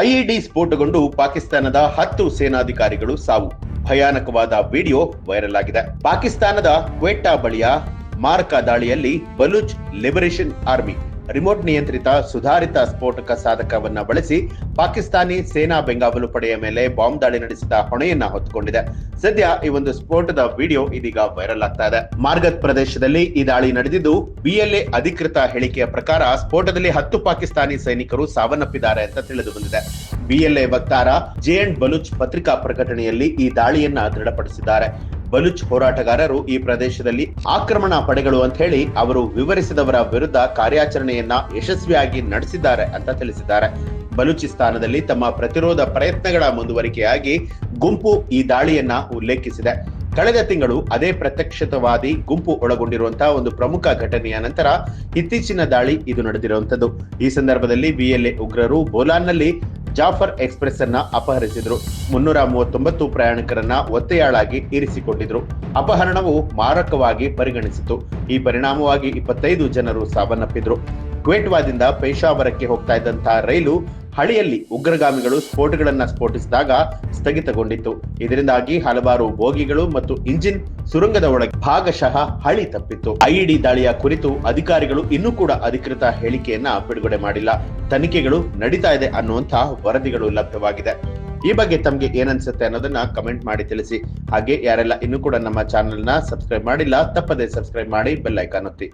IED ಸ್ಫೋಟಗೊಂಡು ಪಾಕಿಸ್ತಾನದ 10 ಸೇನಾಧಿಕಾರಿಗಳು ಸಾವು. ಭಯಾನಕವಾದ video viral ಆಗಿದೆ. ಪಾಕಿಸ್ತಾನದ ಕ್ವೆಟ್ಟಾ ಬಳಿಯ ಮಾರಕ ದಾಳಿಯಲ್ಲಿ ಬಲೂಚ್ ಲಿಬರೇಷನ್ ಆರ್ಮಿ ರಿಮೋಟ್ ನಿಯಂತ್ರಿತ ಸುಧಾರಿತ ಸ್ಫೋಟಕ ಸಾಧಕವನ್ನ ಬಳಸಿ ಪಾಕಿಸ್ತಾನಿ ಸೇನಾ ಬೆಂಗಾವಲು ಪಡೆಯ ಮೇಲೆ ಬಾಂಬ್ ದಾಳಿ ನಡೆಸಿದ ಹೊಣೆಯನ್ನ ಹೊತ್ತುಕೊಂಡಿದೆ. ಸದ್ಯ ಈ ಒಂದು ಸ್ಫೋಟದ ವಿಡಿಯೋ ಇದೀಗ ವೈರಲ್ ಆಗ್ತಾ ಇದೆ. ಮಾರ್ಗತ್ ಪ್ರದೇಶದಲ್ಲಿ ಈ ದಾಳಿ ನಡೆದಿದ್ದು, ಬಿಎಲ್ಎ ಅಧಿಕೃತ ಹೇಳಿಕೆಯ ಪ್ರಕಾರ ಸ್ಫೋಟದಲ್ಲಿ 10 ಪಾಕಿಸ್ತಾನಿ ಸೈನಿಕರು ಸಾವನ್ನಪ್ಪಿದ್ದಾರೆ ಅಂತ ತಿಳಿದು ಬಂದಿದೆ. ಬಿಎಲ್ಎ ವಕ್ತಾರ ಜೆ.ಎನ್. ಬಲೂಚ್ ಪತ್ರಿಕಾ ಪ್ರಕಟಣೆಯಲ್ಲಿ ಈ ದಾಳಿಯನ್ನ ದೃಢಪಡಿಸಿದ್ದಾರೆ. ಬಲೂಚ್ ಹೋರಾಟಗಾರರು ಈ ಪ್ರದೇಶದಲ್ಲಿ ಆಕ್ರಮಣ ಪಡೆಗಳು ಅಂತ ಹೇಳಿ ಅವರು ವಿವರಿಸಿದವರ ವಿರುದ್ಧ ಕಾರ್ಯಾಚರಣೆಯನ್ನ ಯಶಸ್ವಿಯಾಗಿ ನಡೆಸಿದ್ದಾರೆ ಅಂತ ತಿಳಿಸಿದ್ದಾರೆ. ಬಲೂಚಿಸ್ತಾನದಲ್ಲಿ ತಮ್ಮ ಪ್ರತಿರೋಧ ಪ್ರಯತ್ನಗಳ ಮುಂದುವರಿಕೆಯಾಗಿ ಗುಂಪು ಈ ದಾಳಿಯನ್ನ ಉಲ್ಲೇಖಿಸಿದೆ. ಕಳೆದ ತಿಂಗಳು ಅದೇ ಪ್ರತ್ಯಕ್ಷತಾವಾದಿ ಗುಂಪು ಒಳಗೊಂಡಿರುವಂತಹ ಒಂದು ಪ್ರಮುಖ ಘಟನೆಯ ನಂತರ ಇತ್ತೀಚಿನ ದಾಳಿ ಇದು ನಡೆದಿರುವಂತದ್ದು. ಈ ಸಂದರ್ಭದಲ್ಲಿ ಬಿಎಲ್ಎ ಉಗ್ರರು ಬೋಲಾನ್ನಲ್ಲಿ ಜಾಫರ್ ಎಕ್ಸ್ಪ್ರೆಸ್ ಅನ್ನ ಅಪಹರಿಸಿದ್ರು. 339 ಪ್ರಯಾಣಿಕರನ್ನ ಒತ್ತೆಯಾಳಾಗಿ ಇರಿಸಿಕೊಂಡಿದ್ರು. ಅಪಹರಣವು ಮಾರಕವಾಗಿ ಪರಿಗಣಿಸಿತು. ಈ ಪರಿಣಾಮವಾಗಿ 25 ಜನರು ಸಾವನ್ನಪ್ಪಿದ್ರು. ಕ್ವೆಟ್ವಾದಿಂದ ಪೇಶಾವರಕ್ಕೆ ಹೋಗ್ತಾ ಇದ್ದಂತಹ ರೈಲು ಹಳಿಯಲ್ಲಿ ಉಗ್ರಗಾಮಿಗಳು ಸ್ಫೋಟಗಳನ್ನ ಸ್ಫೋಟಿಸಿದಾಗ ಸ್ಥಗಿತಗೊಂಡಿತ್ತು. ಇದರಿಂದಾಗಿ ಹಲವಾರು ಬೋಗಿಗಳು ಮತ್ತು ಇಂಜಿನ್ ಸುರಂಗದ ಒಳಗೆ ಭಾಗಶಃ ಹಳಿ ತಪ್ಪಿತ್ತು. ಐಇಡಿ ದಾಳಿಯ ಕುರಿತು ಅಧಿಕಾರಿಗಳು ಇನ್ನೂ ಕೂಡ ಅಧಿಕೃತ ಹೇಳಿಕೆಯನ್ನ ಬಿಡುಗಡೆ ಮಾಡಿಲ್ಲ. ತನಿಖೆಗಳು ನಡೀತಾ ಇದೆ ಅನ್ನುವಂತಹ ವರದಿಗಳು ಲಭ್ಯವಾಗಿದೆ. ಈ ಬಗ್ಗೆ ತಮಗೆ ಏನನ್ಸುತ್ತೆ ಅನ್ನೋದನ್ನ ಕಮೆಂಟ್ ಮಾಡಿ ತಿಳಿಸಿ. ಹಾಗೆ ಯಾರೆಲ್ಲ ಇನ್ನೂ ಕೂಡ ನಮ್ಮ ಚಾನೆಲ್ ನ ಸಬ್ಸ್ಕ್ರೈಬ್ ಮಾಡಿಲ್ಲ, ತಪ್ಪದೆ ಸಬ್ಸ್ಕ್ರೈಬ್ ಮಾಡಿ, ಬೆಲ್ ಐಕಾನ್ ಒತ್ತಿ.